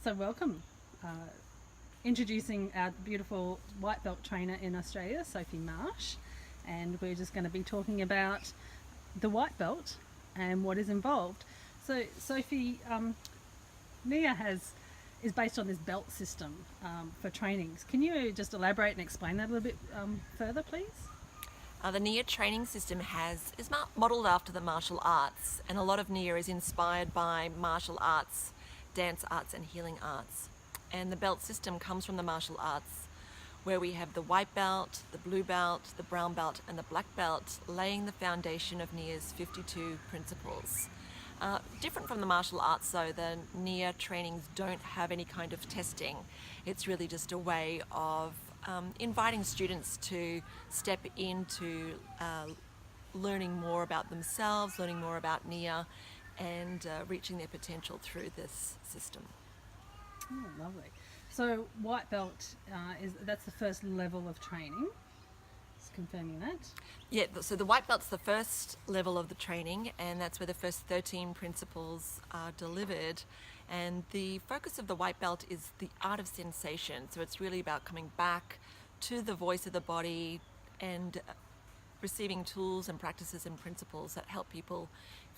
So welcome. Introducing our beautiful white belt trainer in Australia, Sophie Marsh, and we're just going to be talking about the white belt and what is involved. So Sophie, Nia is based on this belt system for trainings. Can you just elaborate and explain that a little bit further, please? The Nia training system is modelled after the martial arts, and a lot of Nia is inspired by martial arts, dance arts and healing arts. And the belt system comes from the martial arts, where we have the white belt, the blue belt, the brown belt and the black belt, laying the foundation of Nia's 52 principles. Different from the martial arts though, the Nia trainings don't have any kind of testing. It's really just a way of inviting students to step into learning more about themselves, learning more about Nia, and reaching their potential through this system. Oh, lovely. So white belt that's the first level of training. Just confirming that. Yeah, so the white belt's the first level of the training, and that's where the first 13 principles are delivered. And the focus of the white belt is the art of sensation. So it's really about coming back to the voice of the body and receiving tools and practices and principles that help people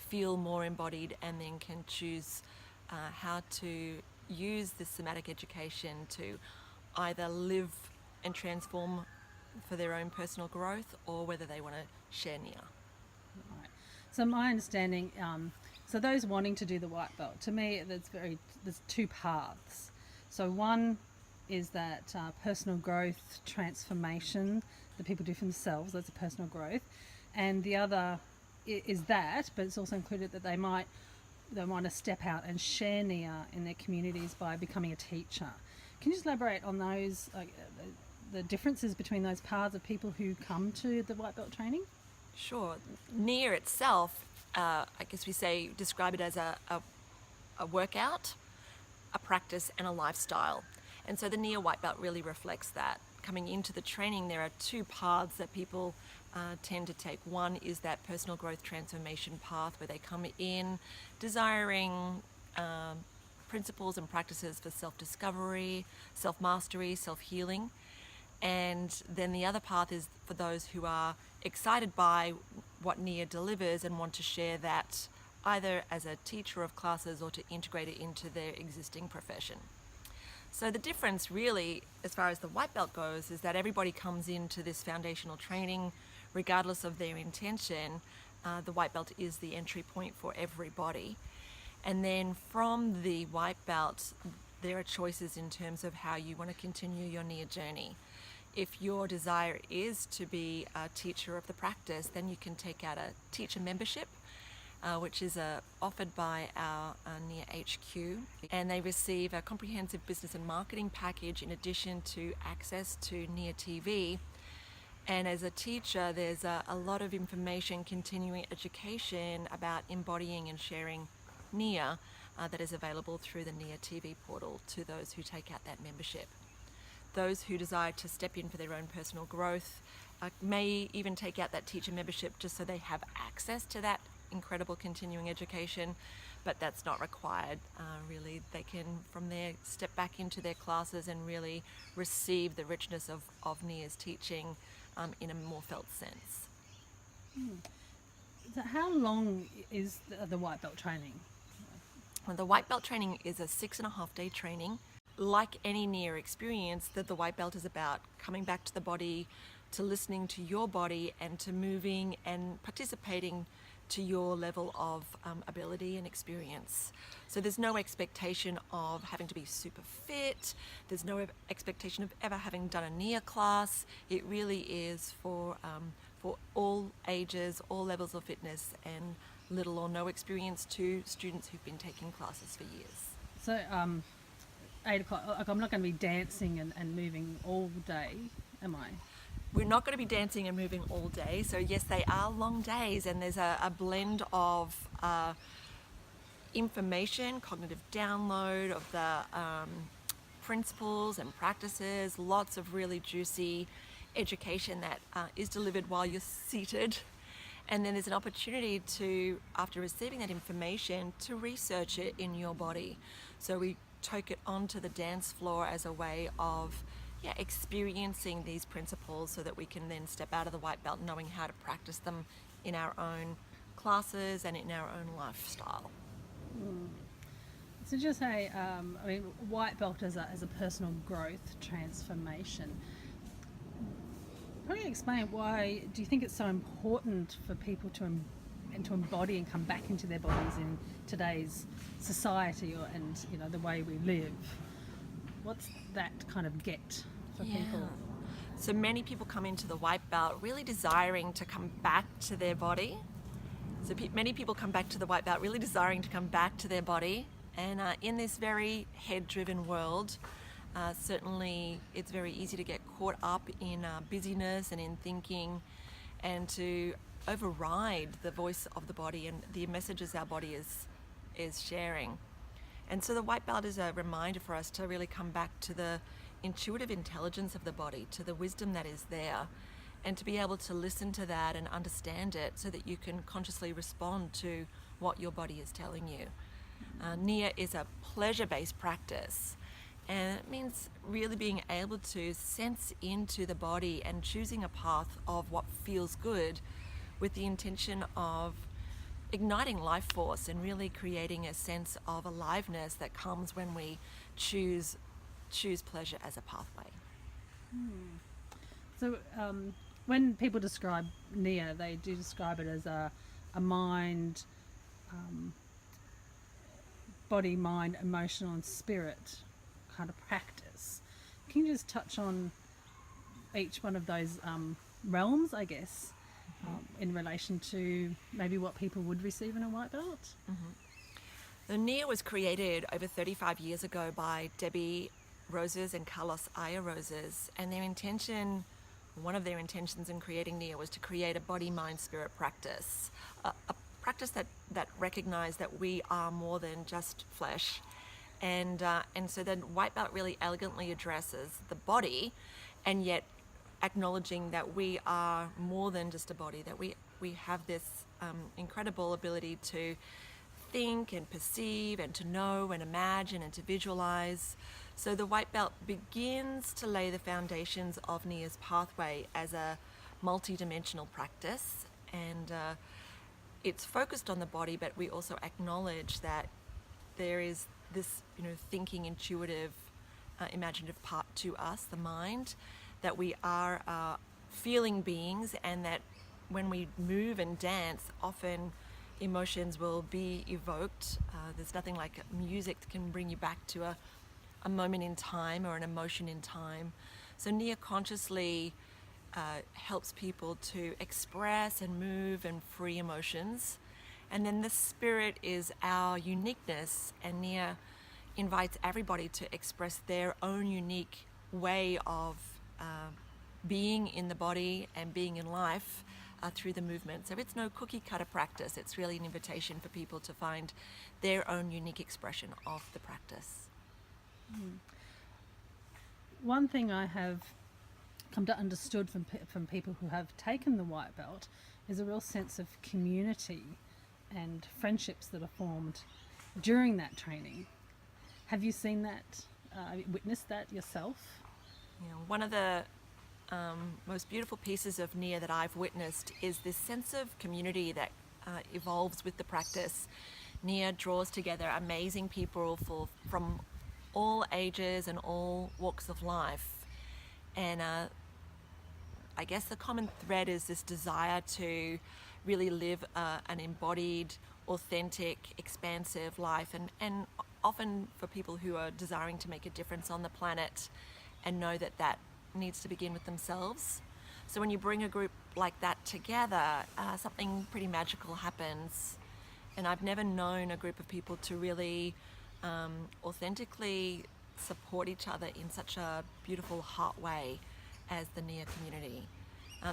feel more embodied, and then can choose how to use this somatic education to either live and transform for their own personal growth, or whether they want to share Nia. Right. So my understanding, so those wanting to do the white belt, to me, there's two paths. So one is that personal growth, transformation that people do for themselves. That's a personal growth, and the other is that, but it's also included that they want to step out and share Nia in their communities by becoming a teacher. Can you just elaborate on those, the differences between those paths of people who come to the white belt training? Sure. Nia itself, I guess we describe it as a workout, a practice and a lifestyle. And so the Nia white belt really reflects that. Coming into the training, there are two paths that people tend to take. One is that personal growth transformation path, where they come in desiring principles and practices for self-discovery, self-mastery, self-healing. And then the other path is for those who are excited by what Nia delivers and want to share that either as a teacher of classes or to integrate it into their existing profession. So the difference really, as far as the white belt goes, is that everybody comes into this foundational training regardless of their intention. The white belt is the entry point for everybody. And then from the white belt, there are choices in terms of how you want to continue your Nia journey. If your desire is to be a teacher of the practice, then you can take out a teacher membership, which is offered by our Nia HQ, and they receive a comprehensive business and marketing package in addition to access to Nia TV. And as a teacher, there's a lot of information, continuing education about embodying and sharing Nia that is available through the Nia TV portal to those who take out that membership. Those who desire to step in for their own personal growth may even take out that teacher membership just so they have access to that incredible continuing education, but that's not required. Really, they can from there step back into their classes and really receive the richness of Nia's teaching in a more felt sense. So how long is the white belt training? Well, the white belt training is a 6.5-day training. Like any Nia experience, that the white belt is about coming back to the body, to listening to your body, and to moving and participating to your level of ability and experience. So there's no expectation of having to be super fit. There's no expectation of ever having done a Nia class. It really is for all ages, all levels of fitness, and little or no experience to students who've been taking classes for years. So 8 o'clock, like I'm not going to be dancing and moving all day, am I? We're not going to be dancing and moving all day. So yes, they are long days, and there's a blend of information, cognitive download of the principles and practices, lots of really juicy education that is delivered while you're seated. And then there's an opportunity to, after receiving that information, to research it in your body. So we took it onto the dance floor as a way of experiencing these principles so that we can then step out of the white belt knowing how to practice them in our own classes and in our own lifestyle. So just say, I mean, white belt as a personal growth transformation. Can you explain why do you think it's so important for people to embody and come back into their bodies in today's society and the way we live? What's that kind of get for people? So many people come into the white belt really desiring to come back to their body. So many people come back to the white belt really desiring to come back to their body. And in this very head-driven world, certainly it's very easy to get caught up in busyness and in thinking and to override the voice of the body and the messages our body is sharing. And so the white belt is a reminder for us to really come back to the intuitive intelligence of the body, to the wisdom that is there, and to be able to listen to that and understand it so that you can consciously respond to what your body is telling you. Nia is a pleasure-based practice, and it means really being able to sense into the body and choosing a path of what feels good with the intention of igniting life force and really creating a sense of aliveness that comes when we choose pleasure as a pathway. So when people describe Nia, they do describe it as a mind, body, mind, emotional and spirit kind of practice. Can you just touch on each one of those realms, I guess, in relation to maybe what people would receive in a white belt? The Nia was created over 35 years ago by Debbie Roses and Carlos Aya Roses, and one of their intentions in creating Nia was to create a body, mind, spirit practice, a practice that recognized that we are more than just flesh. And so then white belt really elegantly addresses the body, and yet acknowledging that we are more than just a body, that we have this incredible ability to think and perceive and to know and imagine and to visualize. So the white belt begins to lay the foundations of Nia's pathway as a multi-dimensional practice, and it's focused on the body, but we also acknowledge that there is this thinking, intuitive, imaginative part to us, the mind, that we are feeling beings, and that when we move and dance, often emotions will be evoked. There's nothing like music that can bring you back to a moment in time or an emotion in time. So Nia consciously helps people to express and move and free emotions. And then the spirit is our uniqueness, and Nia invites everybody to express their own unique way of being in the body and being in life through the movement. So it's no cookie cutter practice. It's really an invitation for people to find their own unique expression of the practice. One thing I have come to understood from people who have taken the white belt is a real sense of community and friendships that are formed during that training. Have you seen that, witnessed that yourself? One of the most beautiful pieces of Nia that I've witnessed is this sense of community that evolves with the practice. Nia draws together amazing people from all ages and all walks of life, and I guess the common thread is this desire to really live an embodied, authentic, expansive life, and often for people who are desiring to make a difference on the planet and know that needs to begin with themselves. So when you bring a group like that together, something pretty magical happens. And I've never known a group of people to really authentically support each other in such a beautiful heart way as the Nia community.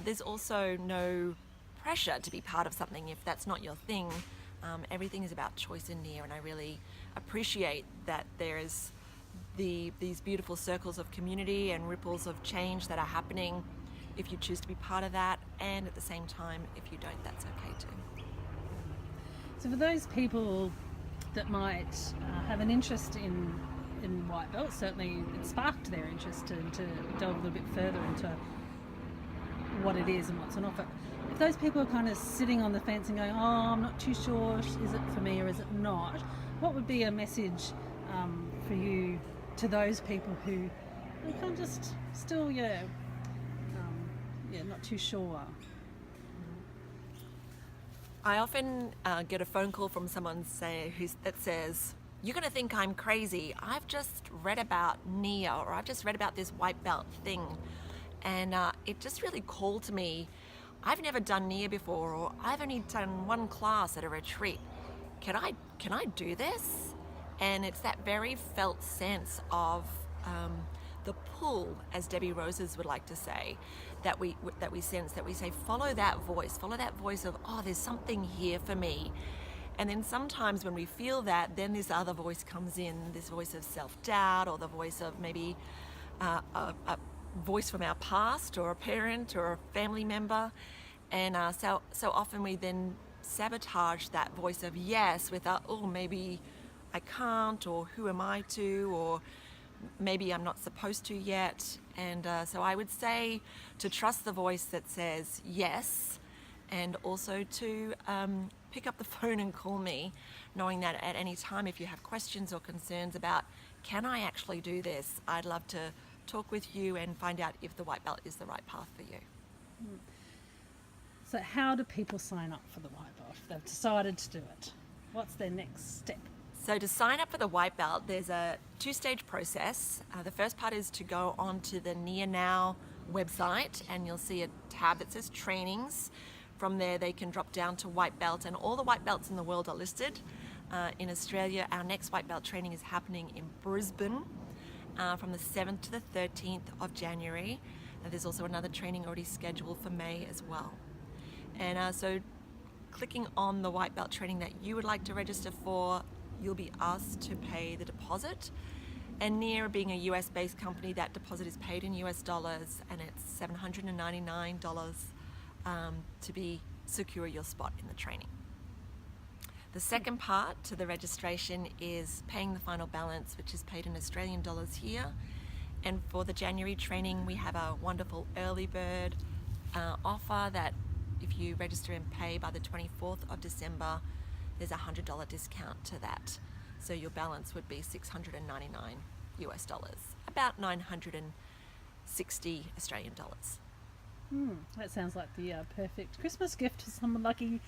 There's also no pressure to be part of something if that's not your thing. Everything is about choice in Nia, and I really appreciate that there is these beautiful circles of community and ripples of change that are happening if you choose to be part of that, and at the same time, if you don't, that's okay too. So for those people that might have an interest in in white belt. Certainly it sparked their interest to delve a little bit further into what it is and what's on offer. If those people are kind of sitting on the fence and going, oh, I'm not too sure, is it for me or is it not, what would be a message for you to those people who are kind of just still, not too sure? I often get a phone call from someone that says, you're going to think I'm crazy. I've just read about Nia, or I've just read about this white belt thing. And it just really called to me, I've never done Nia before, or I've only done one class at a retreat. Can I do this? And it's that very felt sense of the pull, as Debbie Roses would like to say, that we sense, that we say, follow that voice of, oh, there's something here for me. And then sometimes when we feel that, then this other voice comes in, this voice of self-doubt, or the voice of maybe a voice from our past, or a parent or a family member. And so often we then sabotage that voice of yes with oh, maybe I can't, or who am I to, or maybe I'm not supposed to yet. And so I would say to trust the voice that says yes, and also to pick up the phone and call me, knowing that at any time, if you have questions or concerns about, can I actually do this, I'd love to talk with you and find out if the white belt is the right path for you. So how do people sign up for the white belt if they've decided to do it? What's their next step? So to sign up for the white belt, there's a two-stage process. The first part is to go onto the Nia Now website, and you'll see a tab that says trainings. From there, they can drop down to white belt, and all the white belts in the world are listed. In Australia, our next white belt training is happening in Brisbane from the 7th to the 13th of January. There's also another training already scheduled for May as well. And so clicking on the white belt training that you would like to register for, you'll be asked to pay the deposit. And Nia, being a US-based company, that deposit is paid in US dollars, and it's $799 to secure your spot in the training. The second part to the registration is paying the final balance, which is paid in Australian dollars here. And for the January training, we have a wonderful early bird offer that if you register and pay by the 24th of December, there's a $100 discount to that. So your balance would be $699 US dollars, about 960 Australian dollars. That sounds like the perfect Christmas gift to someone lucky.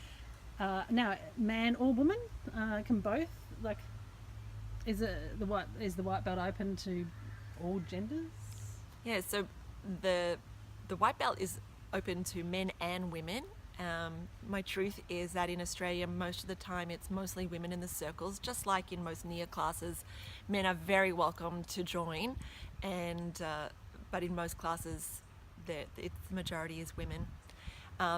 Now, man or woman, can both. Like, is the white belt open to all genders? Yeah. So the white belt is open to men and women. My truth is that in Australia, most of the time it's mostly women in the circles. Just like in most Nia classes, men are very welcome to join, and but in most classes, the majority is women.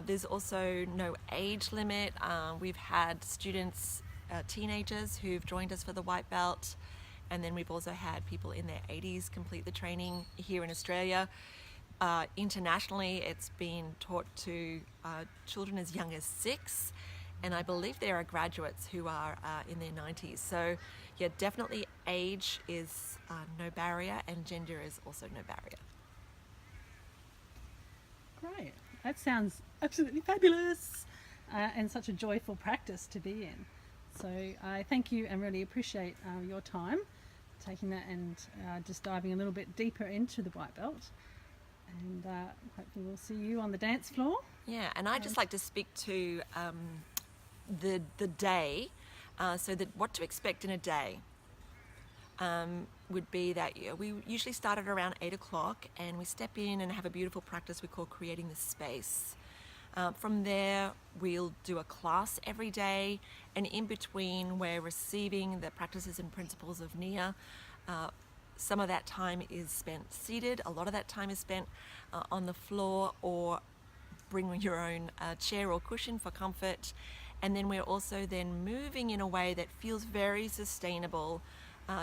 There's also no age limit. We've had students, teenagers, who've joined us for the white belt, and then we've also had people in their 80s complete the training here in Australia. Internationally, it's been taught to children as young as 6, and I believe there are graduates who are in their 90s. So yeah, definitely age is no barrier, and gender is also no barrier. Great. That sounds absolutely fabulous, and such a joyful practice to be in. So I thank you and really appreciate your time taking that and just diving a little bit deeper into the white belt. And hopefully we'll see you on the dance floor. Yeah, and I'd just like to speak to the day. So that what to expect in a day would be that we usually start at around 8 o'clock, and we step in and have a beautiful practice we call creating the space. From there, we'll do a class every day, and in between, we're receiving the practices and principles of Nia. Some of that time is spent seated, a lot of that time is spent on the floor, or bring your own chair or cushion for comfort. And then we're also then moving in a way that feels very sustainable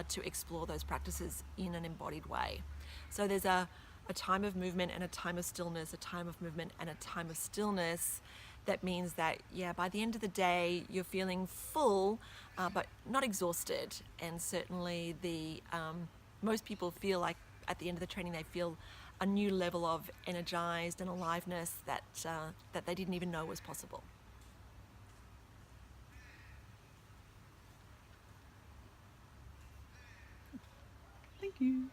to explore those practices in an embodied way. So there's a time of movement and a time of stillness, a time of movement and a time of stillness that means that, yeah, by the end of the day, you're feeling full, but not exhausted. And certainly most people feel like at the end of the training, they feel a new level of energized and aliveness that they didn't even know was possible. Thank you.